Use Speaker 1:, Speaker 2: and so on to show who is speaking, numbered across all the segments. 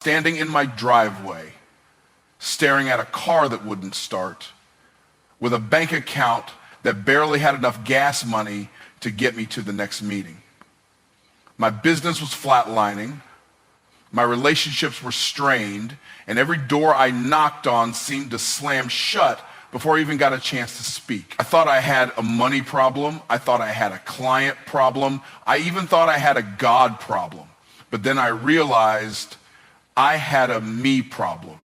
Speaker 1: standing in my driveway, staring at a car that wouldn't start, with a bank account that barely had enough gas money to get me to the next meeting. My business was flatlining, my relationships were strained, and every door I knocked on seemed to slam shut before I even got a chance to speak. I thought I had a money problem. I thought I had a client problem. I even thought I had a God problem. But then I realized I had a me problem.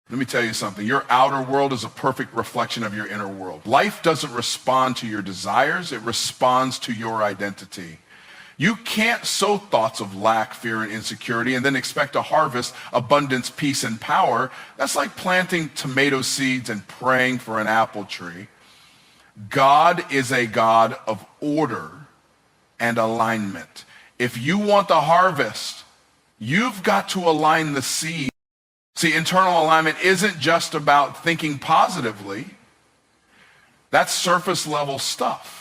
Speaker 1: Let me tell you something. Your outer world is a perfect reflection of your inner world. Life doesn't respond to your desires. It responds to your identity. You can't sow thoughts of lack, fear, and insecurity and then expect to harvest abundance, peace, and power. That's like planting tomato seeds and praying for an apple tree. God is a God of order and alignment. If you want the harvest, you've got to align the seed. See, internal alignment isn't just about thinking positively. That's surface level stuff.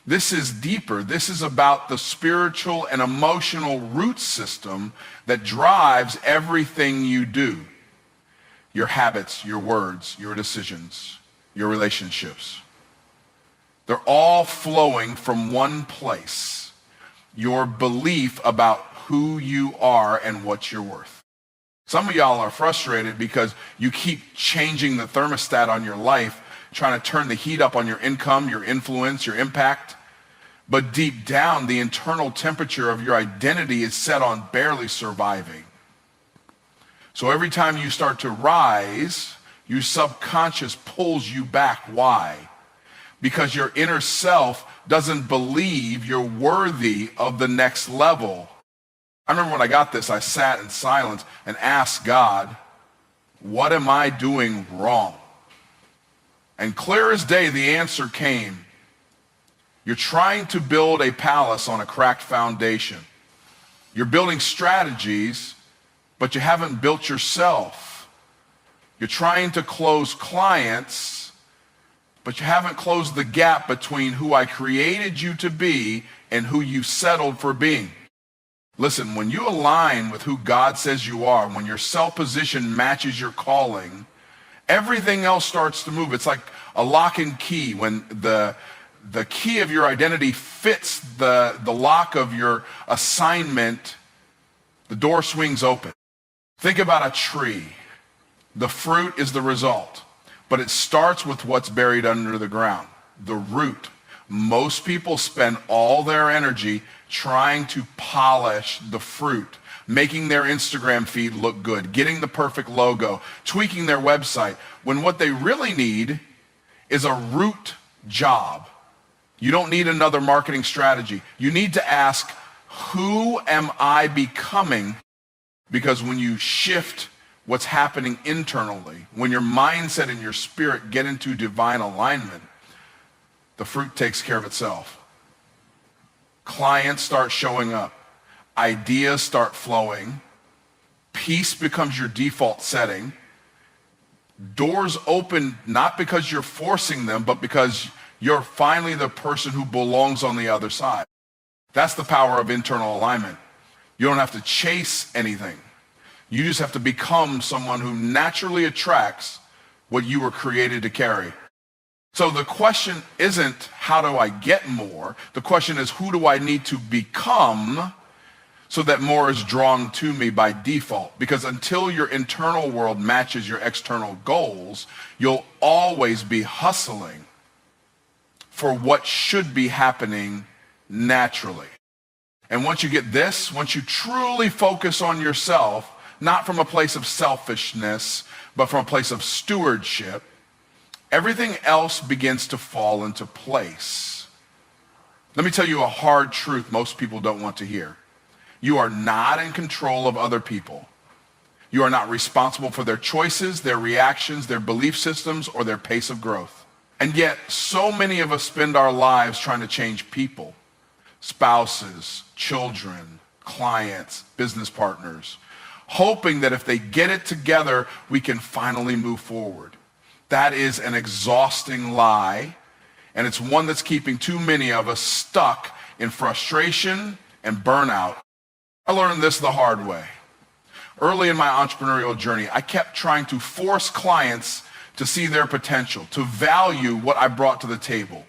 Speaker 1: This is deeper. This is about the spiritual and emotional root system that drives everything you do. Your habits, your words, your decisions, your relationships. They're all flowing from one place. Your belief about who you are and what you're worth. Some of y'all are frustrated because you keep changing the thermostat on your life, trying to turn the heat up on your income, your influence, your impact. But deep down, the internal temperature of your identity is set on barely surviving. So every time you start to rise, your subconscious pulls you back. Why? Because your inner self doesn't believe you're worthy of the next level. I remember when I got this, I sat in silence and asked God, what am I doing wrong? And clear as day, the answer came. You're trying to build a palace on a cracked foundation. You're building strategies, but you haven't built yourself. You're trying to close clients, but you haven't closed the gap between who I created you to be and who you settled for being. Listen, when you align with who God says you are, when your self-position matches your calling, everything else starts to move. It's like a lock and key. When the key of your identity fits the lock of your assignment, the door swings open. Think about a tree. The fruit is the result, but it starts with what's buried under the ground, the root. Most people spend all their energy trying to polish the fruit, making their Instagram feed look good, getting the perfect logo, tweaking their website, when what they really need is a root job. You don't need another marketing strategy. You need to ask, who am I becoming? Because when you shift what's happening internally, when your mindset and your spirit get into divine alignment, the fruit takes care of itself. Clients start showing up. Ideas start flowing. Peace becomes your default setting. Doors open not because you're forcing them, but because you're finally the person who belongs on the other side. That's the power of internal alignment. You don't have to chase anything. You just have to become someone who naturally attracts what you were created to carry. So the question isn't, how do I get more? The question is, who do I need to become so that more is drawn to me by default? Because until your internal world matches your external goals, you'll always be hustling for what should be happening naturally. And once you get this, once you truly focus on yourself, not from a place of selfishness, but from a place of stewardship, everything else begins to fall into place. Let me tell you a hard truth most people don't want to hear. You are not in control of other people. You are not responsible for their choices, their reactions, their belief systems, or their pace of growth. And yet, so many of us spend our lives trying to change people, spouses, children, clients, business partners, hoping that if they get it together, we can finally move forward. That is an exhausting lie, and it's one that's keeping too many of us stuck in frustration and burnout. I learned this the hard way. Early in my entrepreneurial journey, I kept trying to force clients to see their potential, to value what I brought to the table.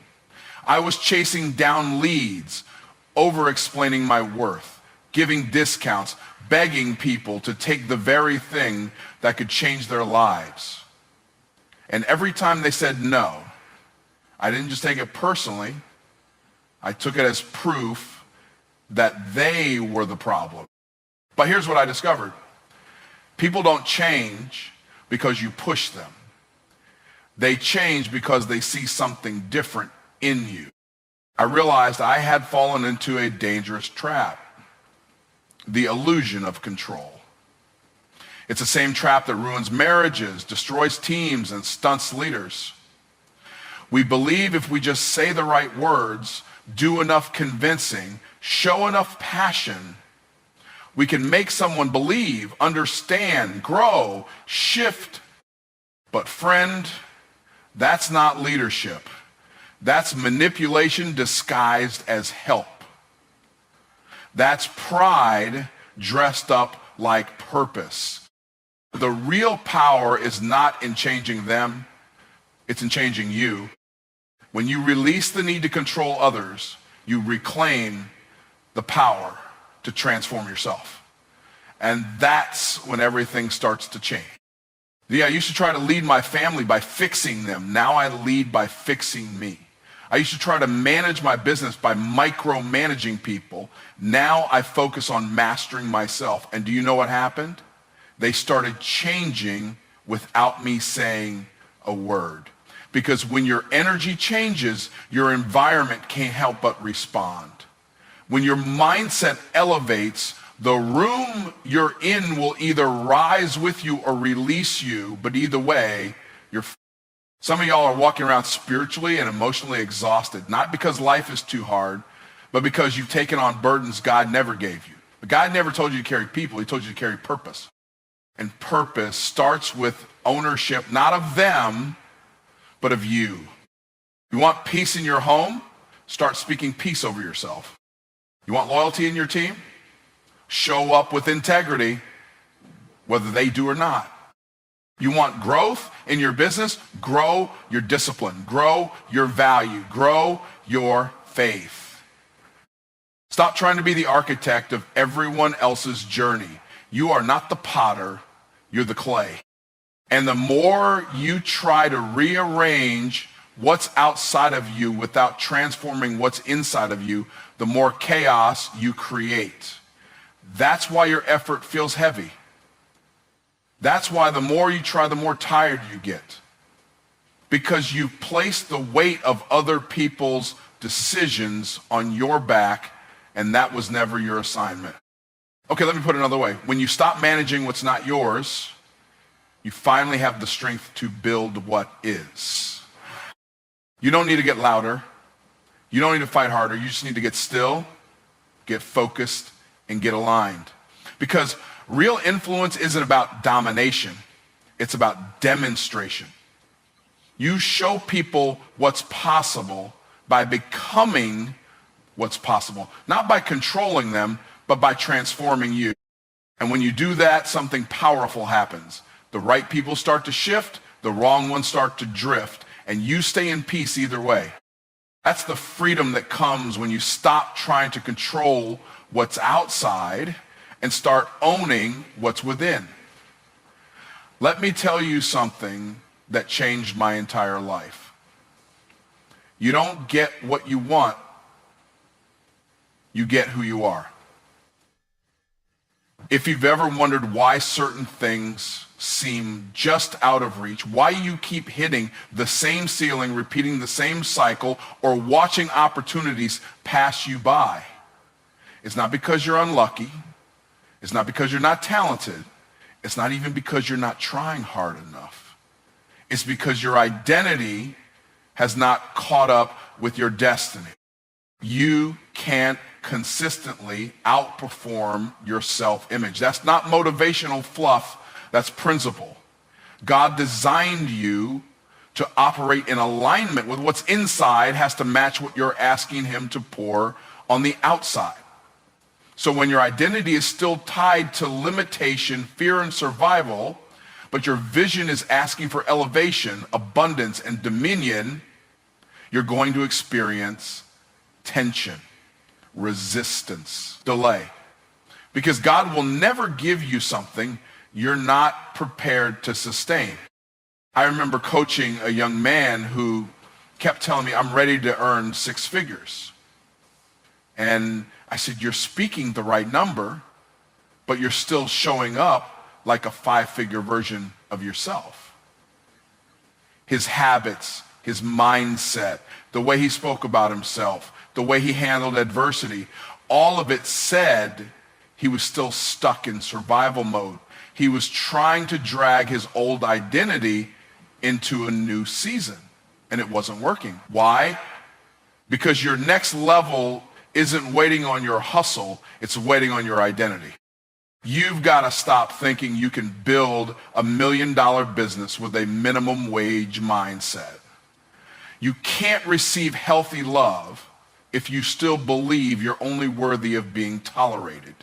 Speaker 1: I was chasing down leads, over-explaining my worth, giving discounts, begging people to take the very thing that could change their lives. And every time they said no, I didn't just take it personally. I took it as proof that they were the problem. But here's what I discovered. People don't change because you push them. They change because they see something different in you. I realized I had fallen into a dangerous trap, the illusion of control. It's the same trap that ruins marriages, destroys teams, and stunts leaders. We believe if we just say the right words, do enough convincing, show enough passion, we can make someone believe, understand, grow, shift. But friend, that's not leadership. That's manipulation disguised as help. That's pride dressed up like purpose. The real power is not in changing them, it's in changing you. When you release the need to control others, you reclaim the power to transform yourself. And that's when everything starts to change. Yeah, I used to try to lead my family by fixing them. Now I lead by fixing me. I used to try to manage my business by micromanaging people. Now I focus on mastering myself. And do you know what happened? They started changing without me saying a word. Because when your energy changes, your environment can't help but respond. When your mindset elevates, the room you're in will either rise with you or release you, but either way, some of y'all are walking around spiritually and emotionally exhausted, not because life is too hard, but because you've taken on burdens God never gave you. But God never told you to carry people, he told you to carry purpose. And purpose starts with ownership, not of them, but of you. You want peace in your home? Start speaking peace over yourself. You want loyalty in your team? Show up with integrity, whether they do or not. You want growth in your business? Grow your discipline, grow your value, grow your faith. Stop trying to be the architect of everyone else's journey. You are not the potter, you're the clay. And the more you try to rearrange what's outside of you without transforming what's inside of you, the more chaos you create. That's why your effort feels heavy. That's why the more you try, the more tired you get. Because you've placed the weight of other people's decisions on your back, and that was never your assignment. Okay, let me put it another way. When you stop managing what's not yours, you finally have the strength to build what is. You don't need to get louder. You don't need to fight harder. You just need to get still, get focused, and get aligned. Because real influence isn't about domination. It's about demonstration. You show people what's possible by becoming what's possible. Not by controlling them, but by transforming you. And when you do that, something powerful happens. The right people start to shift, the wrong ones start to drift, and you stay in peace either way. That's the freedom that comes when you stop trying to control what's outside and start owning what's within. Let me tell you something that changed my entire life. You don't get what you want, you get who you are. If you've ever wondered why certain things seem just out of reach, why you keep hitting the same ceiling, repeating the same cycle, or watching opportunities pass you by, it's not because you're unlucky. It's not because you're not talented. It's not even because you're not trying hard enough. It's because your identity has not caught up with your destiny. You can't consistently outperform your self-image. That's not motivational fluff, that's principle. God designed you to operate in alignment with what's inside has to match what you're asking him to pour on the outside. So when your identity is still tied to limitation, fear, and survival, but your vision is asking for elevation, abundance, and dominion, you're going to experience tension, resistance, delay. Because God will never give you something you're not prepared to sustain. I remember coaching a young man who kept telling me, I'm ready to earn 6 figures. And I said, you're speaking the right number, but you're still showing up like a 5-figure version of yourself. His habits, his mindset, the way he spoke about himself, the way he handled adversity, all of it said he was still stuck in survival mode. He was trying to drag his old identity into a new season, and it wasn't working. Why? Because your next level isn't waiting on your hustle, it's waiting on your identity. You've got to stop thinking you can build $1 million business with a minimum wage mindset. You can't receive healthy love if you still believe you're only worthy of being tolerated.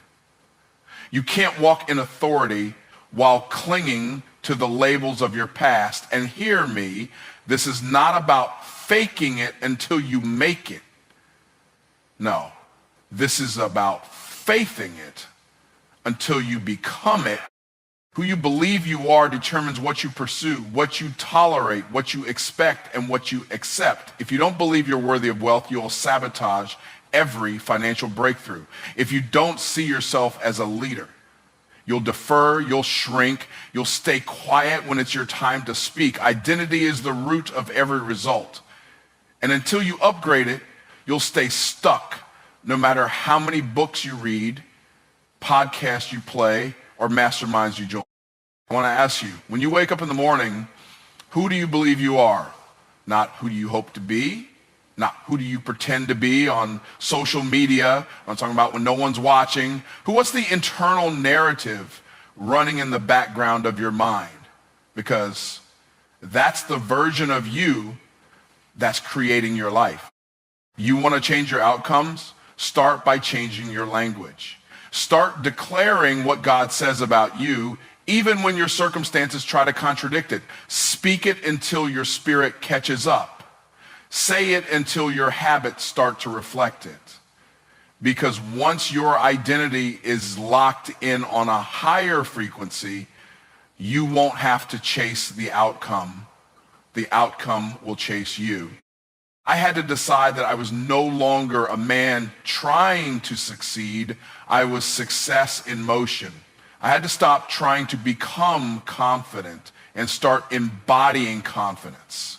Speaker 1: You can't walk in authority while clinging to the labels of your past. And hear me, this is not about faking it until you make it. No, this is about faithing it until you become it. Who you believe you are determines what you pursue, what you tolerate, what you expect, and what you accept. If you don't believe you're worthy of wealth, you'll sabotage every financial breakthrough. If you don't see yourself as a leader, you'll defer, you'll shrink, you'll stay quiet when it's your time to speak. Identity is the root of every result. And until you upgrade it, you'll stay stuck no matter how many books you read, podcasts you play, or masterminds you join. I want to ask you, when you wake up in the morning, who do you believe you are? Not who do you hope to be, not who do you pretend to be on social media. I'm talking about when no one's watching. What's the internal narrative running in the background of your mind? Because that's the version of you that's creating your life. You want to change your outcomes? Start by changing your language. Start declaring what God says about you, even when your circumstances try to contradict it. Speak it until your spirit catches up. Say it until your habits start to reflect it. Because once your identity is locked in on a higher frequency, you won't have to chase the outcome. The outcome will chase you. I had to decide that I was no longer a man trying to succeed. I was success in motion. I had to stop trying to become confident and start embodying confidence.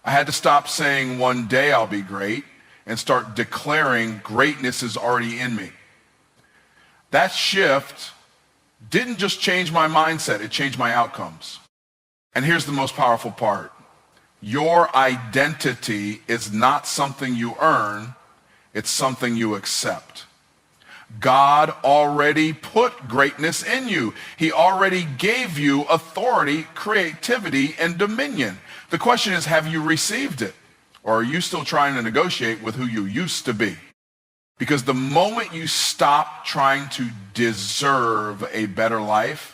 Speaker 1: I had to stop saying one day I'll be great and start declaring greatness is already in me. That shift didn't just change my mindset, it changed my outcomes. And here's the most powerful part. Your identity is not something you earn, it's something you accept. God already put greatness in you. He already gave you authority, creativity, and dominion. The question is, have you received it? Or are you still trying to negotiate with who you used to be? Because the moment you stop trying to deserve a better life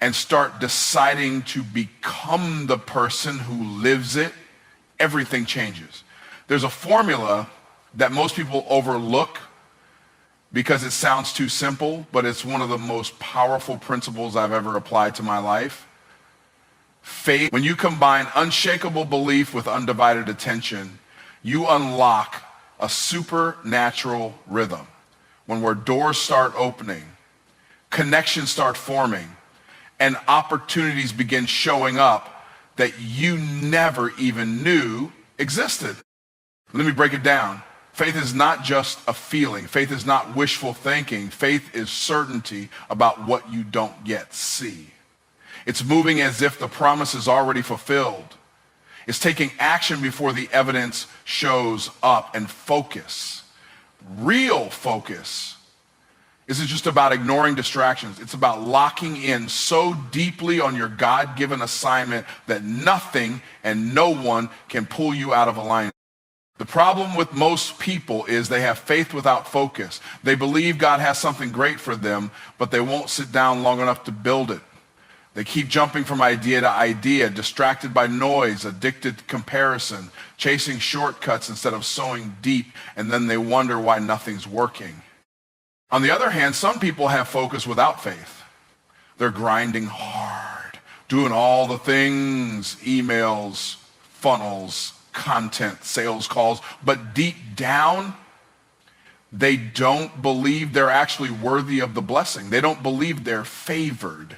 Speaker 1: and start deciding to become the person who lives it, everything changes. There's a formula that most people overlook because it sounds too simple, but it's one of the most powerful principles I've ever applied to my life. Faith, when you combine unshakable belief with undivided attention, you unlock a supernatural rhythm. Where doors start opening, connections start forming, and opportunities begin showing up that you never even knew existed. Let me break it down. Faith is not just a feeling. Faith is not wishful thinking. Faith is certainty about what you don't yet see. It's moving as if the promise is already fulfilled. It's taking action before the evidence shows up, and focus. Real focus isn't just about ignoring distractions. It's about locking in so deeply on your God-given assignment that nothing and no one can pull you out of alignment. The problem with most people is they have faith without focus. They believe God has something great for them, but they won't sit down long enough to build it. They keep jumping from idea to idea, distracted by noise, addicted to comparison, chasing shortcuts instead of sowing deep, and then they wonder why nothing's working. On the other hand, some people have focus without faith. They're grinding hard, doing all the things, emails, funnels, content, sales calls, but deep down, they don't believe they're actually worthy of the blessing. They don't believe they're favored.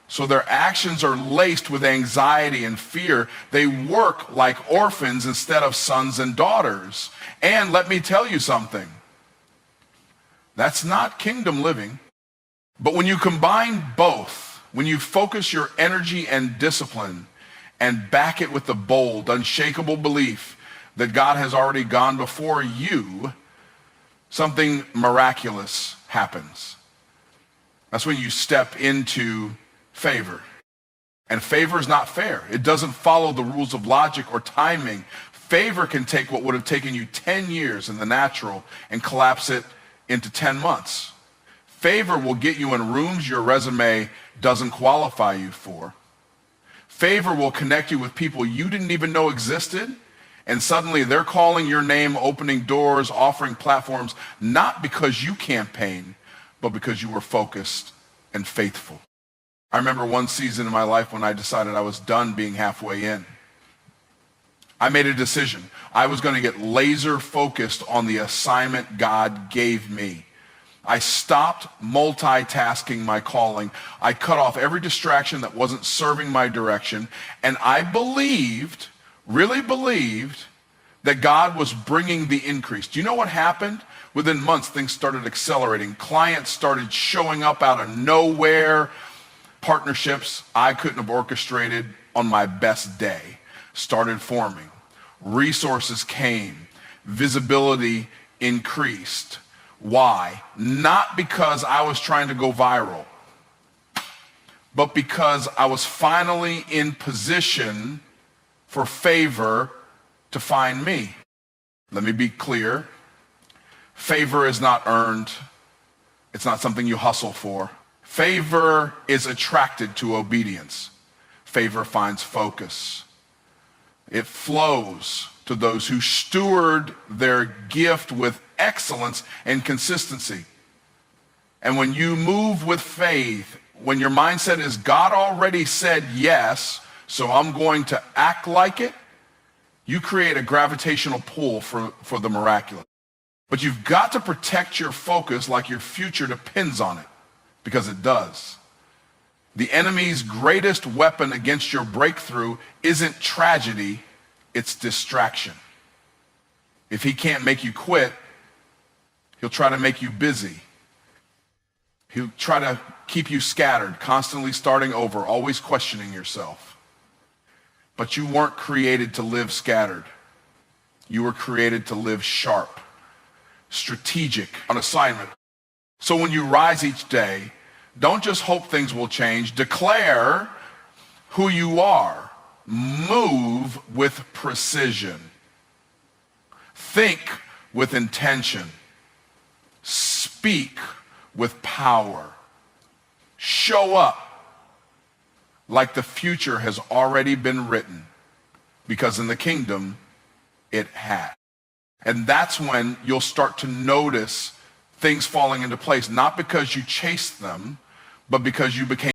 Speaker 1: So their actions are laced with anxiety and fear. They work like orphans instead of sons and daughters. And let me tell you something. That's not kingdom living. But when you combine both, when you focus your energy and discipline and back it with the bold, unshakable belief that God has already gone before you, something miraculous happens. That's when you step into favor. And favor is not fair. It doesn't follow the rules of logic or timing. Favor can take what would have taken you 10 years in the natural and collapse it into 10 months. Favor will get you in rooms your resume doesn't qualify you for. Favor will connect you with people you didn't even know existed, and suddenly they're calling your name, opening doors, offering platforms, not because you campaigned, but because you were focused and faithful. I remember one season in my life when I decided I was done being halfway in. I made a decision. I was going to get laser focused on the assignment God gave me. I stopped multitasking my calling. I cut off every distraction that wasn't serving my direction. And I believed, really believed, that God was bringing the increase. Do you know what happened? Within months, things started accelerating. Clients started showing up out of nowhere. Partnerships I couldn't have orchestrated on my best day started forming. Resources came. Visibility increased. Why? Not because I was trying to go viral, but because I was finally in position for favor to find me. Let me be clear. Favor is not earned. It's not something you hustle for. Favor is attracted to obedience. Favor finds focus. It flows to those who steward their gift with excellence and consistency. And when you move with faith, when your mindset is God already said yes, so I'm going to act like it, you create a gravitational pull for the miraculous. But you've got to protect your focus like your future depends on it, because it does. The enemy's greatest weapon against your breakthrough isn't tragedy, it's distraction. If he can't make you quit, he'll try to make you busy. He'll try to keep you scattered, constantly starting over, always questioning yourself. But you weren't created to live scattered. You were created to live sharp, strategic, on assignment. So when you rise each day, don't just hope things will change. Declare who you are. Move with precision. Think with intention. Speak with power. Show up like the future has already been written, because in the kingdom, it has. And that's when you'll start to notice things falling into place, not because you chased them, but because you became